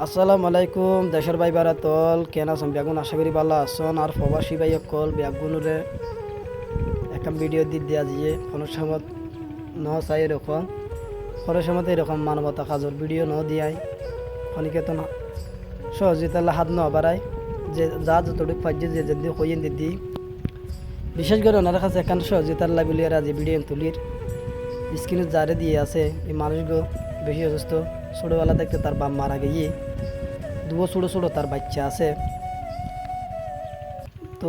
আসসালামু আলাইকুম দেশের ভাই বারাতল কেন আছেন বেগুন আশা করি ভালো আছেন আর প্রবাসী ভাই কল বেগুনরে একটা ভিডিও দিয়া দিয়ে কোনো সময় ন চাই এরকম কোনো সময় এরকম মানবতা কাজর ভিডিও ন দিয়াই অনেকে তো না সহযোগিতা হাত ন বাড়ায় যে যা যতটুকু পাইছে যে যদি কইন দিদি বিশেষ করে ওনার কাছে এখান সহযোগিতার লাই বলিয়ে রাজি ভিডিও তুলির স্ক্রিনে যারে দিয়ে আছে এই মানুষগুলো বেশি অসুস্থ ছোটোবেলা দেখতে তার বাপ মারা গিয়ে দুবো ছোটো ছোটো তার বাচ্চা আছে। তো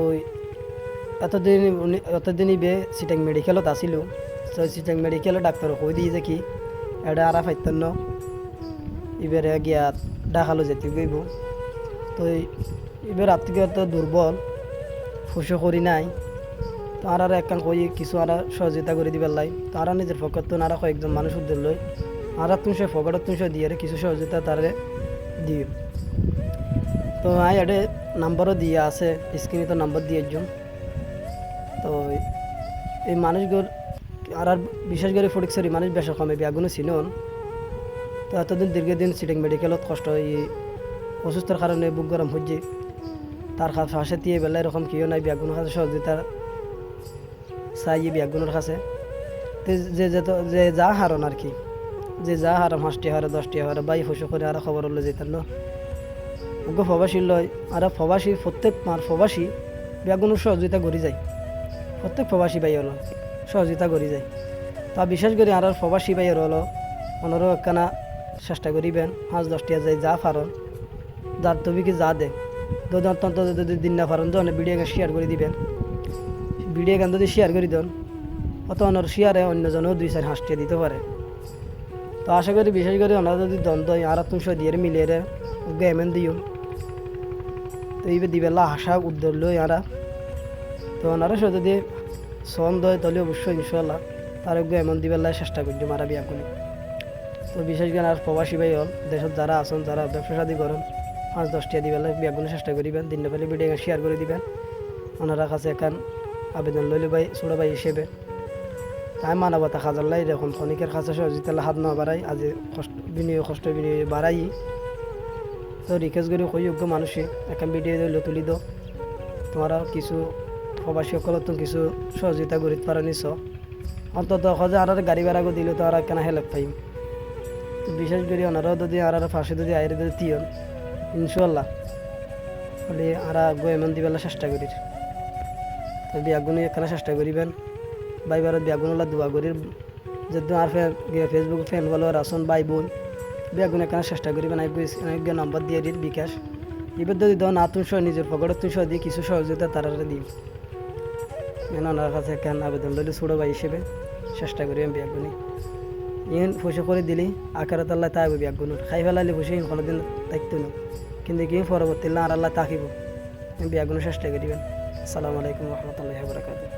এতদিনই বে সিটাং মেডিকেলত আসিল। তো সিটাং মেডিকেলত ডাক্তার কই দিয়ে যে কি এটা আরা ফাইতান্ন এবারে গিয়া ডাকালো যেতে গইব। তো এবার আত্মীয়তা দুর্বল ফুসো করি নাই তো আর একখান কই কিছু আর সহযোগিতা করে দিবার লাই তারা নিজের ফকত তো আর কয়েকজন মানুষ উদ্যোগ লই আর তুমশো ফকটত তুমশো দিয়ে কিছু সহযোগিতা তারে দিয়ে। তো এটা নাম্বারও দিয়ে আছে স্ক্রিনে তো নাম্বার দিয়ে একজন। তো এই মানুষগুলোর আর বিশেষ করে ফটিকছড়ি মানুষ বেশ কমে বিয়াগুলো ছিলেন। তো এতদিন দীর্ঘদিন সিটিং মেডিকেলত কষ্ট এই অসুস্থর কারণে বুক গরম হচ্ছে তার ফাঁসে দিয়ে বেলা এরকম কেউ নাই বিয়াগুলোর কাছে সহযোগিতা চাই বিয়াগুলোর কাছে। তো যে যা হারন আর কি যে যা হারাম 5টি হারে 10টি হারে বাই ফুসো করে আর খবর হলে যেতেন না ওকে প্রবাসী লয় আর প্রবাসী প্রত্যেক মার প্রবাসী বেগুন সহযোগিতা করি যায় প্রত্যেক প্রবাসী ভাই হলো সহযোগিতা করি যায়। তা বিশেষ করে আর প্রবাসী ভাইয়ের হলো ওনারও একখানা চেষ্টা করিবেন 5-10টি যায় যা পারন যার তবে কি যা দেয় যদি অত্যন্ত যদি দিন না পারেন তো ভিডিও শেয়ার করে দিবেন ভিডিও গান যদি শেয়ার করে দেন অত ওনার শেয়ারে অন্যজনেও 2-4 দিতে পারে। তো আশা করি বিশেষ করে ওনারা যদি দ্বন্দ্ব আর 300 দিয়ে মিলিয়ে গেমেন দিও তো এইবার দিবেলা আশা উদ্যোগ লই আরা তো ওনারা যদি সন্দ হয় তাহলে অবশ্যই ইনশাল্লাহ তার এমন দিবেলায় চেষ্টা করছি মারা বিয়া করি। তো বিশেষ করে আর প্রবাসী ভাই হল দেশত যারা আছেন যারা ব্যবসা শাদী করেন 5-10টি দিবেলায় বিয়া করে চেষ্টা করিবেন দিন পেলে ভিডিও শেয়ার করে দিবেন ওনারা কাছে এখান আবেদন লইলে ভাই ছোটো ভাই হিসেবে তাই মানবতা খাজার লাই এরকম ক্ষণিকের কাছে সহযোগিতা হাত না বাড়াই আজ কষ্ট বিনিয়োগ বাড়াই। তো রিকোয়েস্ট করি যোগ্য মানুষে এখন ভিডিও দিলে তুলি দো তোমরা কিছু প্রবাসী সকলত কিছু সহযোগিতা করিতে পারা নিছ অন্তত সহজে আর গাড়ি ভাড়া করে দিলে তো আর কেন হেল্প পাইম। তো বিশেষ করে ওনারাও যদি আর ফাঁসে যদি আইরে যদি দিয়ন ইনশাল্লাহ বলে আর এমন দিবেলা চেষ্টা করি। তো বিয়াগুনি এখানে চেষ্টা করিবেন বাইবারত বিয়াগুনলা দোয়া করি যদি আর ফেসবুক ফ্যান বলো রাসন বাই বোন বিয়াগুন এখানে চেষ্টা করিবেন আগে নাম্বার দিয়ে দিন বিকাশ এবার যদি দেন না 300 নিজের পকেটত 300 দিয়ে কিছু সহযোগিতা তারা দিই ওনার কাছে এখানে আবেদন লইলে ছোটো ভাই হিসেবে চেষ্টা করি আমি বিয়াগুনি ইন ফুসে করে দিলি আকারত আল্লাহ তাইব বিয়াগুন খাই ফেলাইলে ফুসে কোনোদিন দায়িত্ব নেই কিন্তু কি পরবর্তী আর আল্লাহ তাকিব বিয়াগুনের চেষ্টা করিবেন। আসসালামু আলাইকুম রহমতুল্লাহি ওয়া বারাকাতুহু।